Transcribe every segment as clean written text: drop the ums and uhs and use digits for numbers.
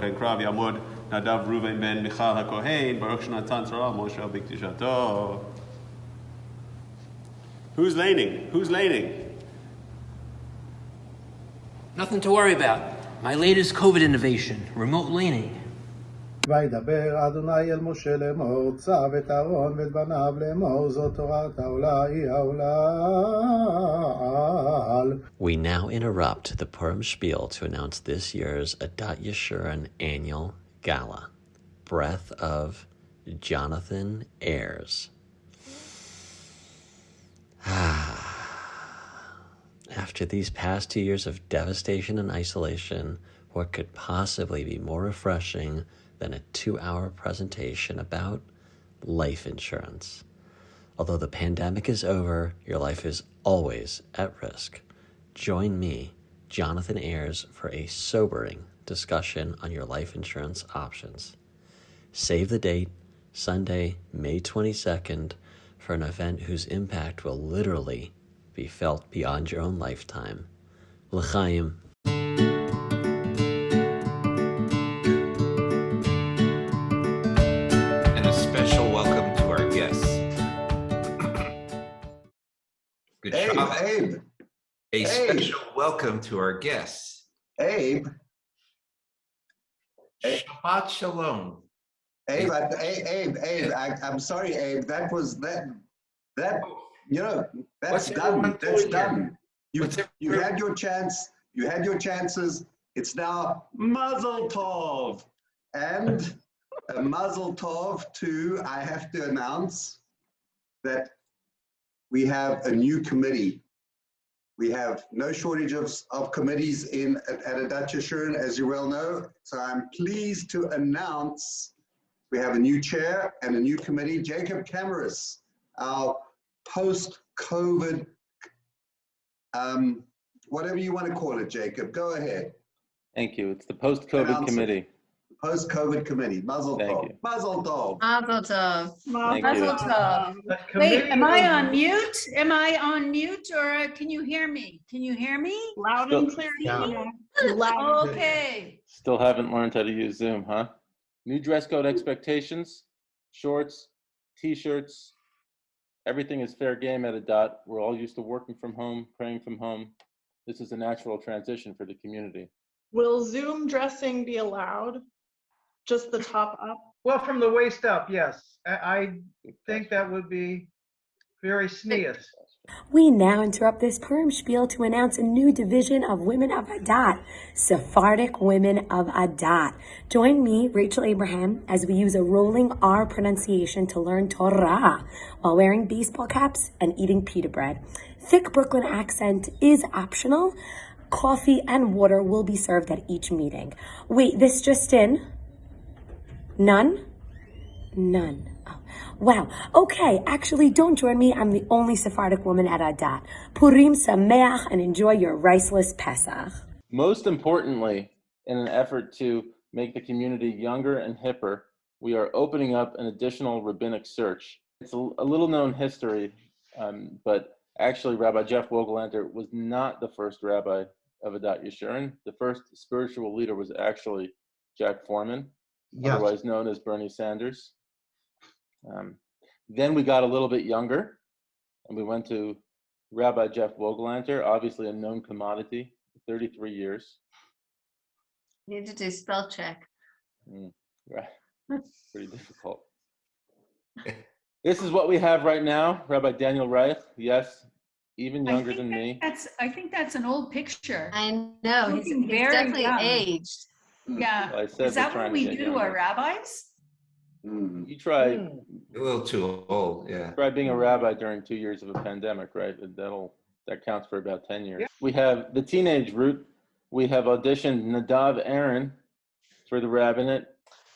וכן קרב יעמוד נדב ראובן בן מיכל הכהן, ברוך שנתן תורה משה בקדושתו. Who's laning? Who's laning? Nothing to worry about. My latest COVID innovation, remote laning. וידבר אדוני אל משה לאמור, צו את אהרון ואת בניו לאמור, זאת תורת העולה היא העולה. We now interrupt the Purim Shpiel to announce this year's Adat Yeshurun annual gala, Breath of Jonathan Ayers. After these past 2 years of devastation and isolation, what could possibly be more refreshing than a 2-hour presentation about life insurance? Although the pandemic is over, your life is always at risk. Join me, Jonathan Ayers, for a sobering discussion on your life insurance options. Save the date, Sunday, May 22nd, for an event whose impact will literally be felt beyond your own lifetime. L'chaim. And a special welcome to our guests. Good job. Abe. A special welcome to our guests. Abe. Shabbat Shalom. Abe, I'm sorry, Abe. That that's done. That's done. You had your chance. You had your chances. It's now Mazel Tov. And a Mazel Tov too, I have to announce that we have a new committee. We have no shortage of committees at Adat Yeshurun, as you well know. So I'm pleased to announce we have a new chair and a new committee. Jacob Camaris, our post-COVID, whatever you want to call it, Jacob, go ahead. Thank you. It's the post-COVID committee. Post-COVID committee. Mazel Thank Tov. you. Mazel Tov. Mazel tov. Thank Mazel you. tov. Wait, am I on mute? Am I on mute, or can you hear me? Can you hear me? Loud and clear. Loud. Okay. Still haven't learned how to use Zoom, huh? New dress code expectations, shorts, t-shirts, everything is fair game at Adat. We're all used to working from home, praying from home. This is a natural transition for the community. Will Zoom dressing be allowed? Just the top up? Well, from the waist up, yes. I think that would be very sneeze. We now interrupt this Purim Shpiel to announce a new division of Women of Adat, Sephardic Women of Adat. Join me, Rachel Abraham, as we use a rolling R pronunciation to learn Torah while wearing baseball caps and eating pita bread. Thick Brooklyn accent is optional. Coffee and water will be served at each meeting. Wait, this just in? None? None. Oh, wow. Okay, actually, don't join me. I'm the only Sephardic woman at Adat. Purim Sameach, and enjoy your riceless Pesach. Most importantly, in an effort to make the community younger and hipper, we are opening up an additional rabbinic search. It's a little known history, but actually Rabbi Jeff Wogelanter was not the first rabbi of Adat Yeshurun. The first spiritual leader was actually Jack Foreman, otherwise known as Bernie Sanders. Then we got a little bit younger, and we went to Rabbi Jeff Wogelanter, obviously a known commodity, 33 years. Need to do spell check. Right, pretty difficult. This is what we have right now, Rabbi Daniel Reich, yes, even younger than me. I think that's an old picture. I know, he's definitely young. Aged. Yeah. Well, I said Is that we're what trying we to do get to our younger. rabbis? You try A little too old, yeah. Try being a rabbi during 2 years of a pandemic, right? That counts for about 10 years. We have the teenage route. We have auditioned Nadav Aaron for the rabbinate.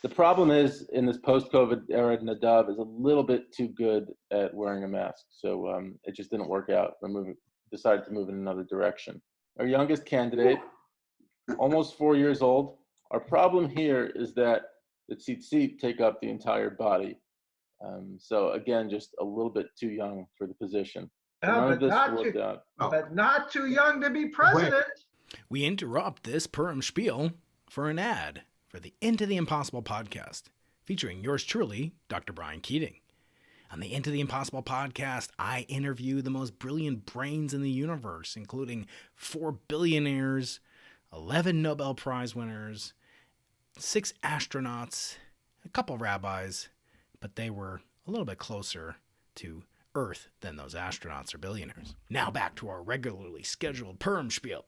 The problem is, in this post-COVID era, Nadav is a little bit too good at wearing a mask. So it just didn't work out. We decided to move in another direction. Our youngest candidate, almost 4 years old. Our problem here is that the tzitzit take up the entire body. So again, just a little bit too young for the position. So none of this worked out. But not too young to be president. We interrupt this Purim Shpiel for an ad for the Into the Impossible podcast, featuring yours truly, Dr. Brian Keating. On the Into the Impossible podcast, I interview the most brilliant brains in the universe, including 4 billionaires, 11 Nobel Prize winners, 6 astronauts, a couple rabbis, but they were a little bit closer to Earth than those astronauts or billionaires. Now back to our regularly scheduled Purim Shpiel.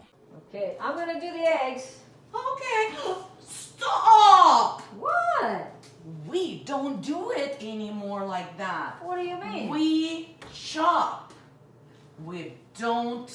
Okay, I'm gonna do the eggs. Okay, stop! What? We don't do it anymore like that. What do you mean? We chop. We don't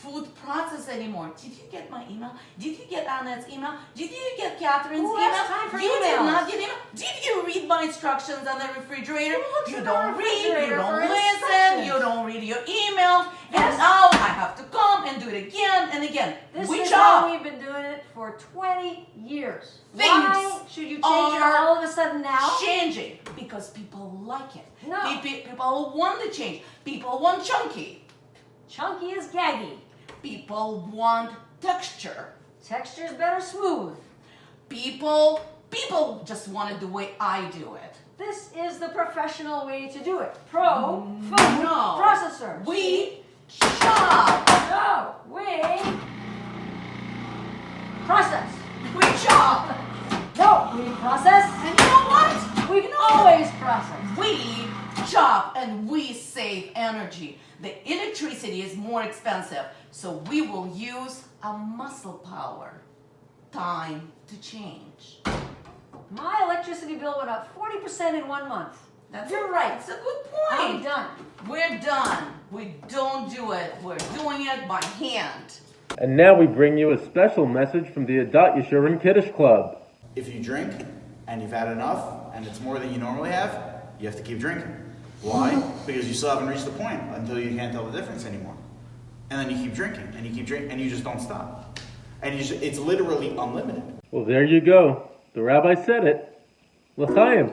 food process anymore. Did you get my email? Did you get Annette's email? Did you get Catherine's Who email? has time for You emails? did not get email. Did you read my instructions on the refrigerator? You don't read, you don't listen, you don't read your emails, and now I have to come and do it again and again. This We is chop. how we've been doing it for 20 years. Things Why should you change it are all of a sudden now? Changing because people like it. No. People want the change. People want chunky. Chunky is gaggy. People want texture. Texture is better smooth. People just want it the way I do it. This is the professional way to do it. Pro food No. processor. We chop. No, we process. We chop. No, we process. And you know what? We can always process. We chop and we save energy. The electricity is more expensive, so we will use a muscle power. Time to change. My electricity bill went up 40% in 1 month. You're right. That's a good point. I'm done. We're done. We don't do it. We're doing it by hand. And now we bring you a special message from the Adat Yeshurun Kiddush Club. If you drink and you've had enough and it's more than you normally have, you have to keep drinking. Why? Because you still haven't reached the point until you can't tell the difference anymore. And then you keep drinking and you keep drinking and you just don't stop. And it's literally unlimited. Well, there you go. The rabbi said it. L'chaim.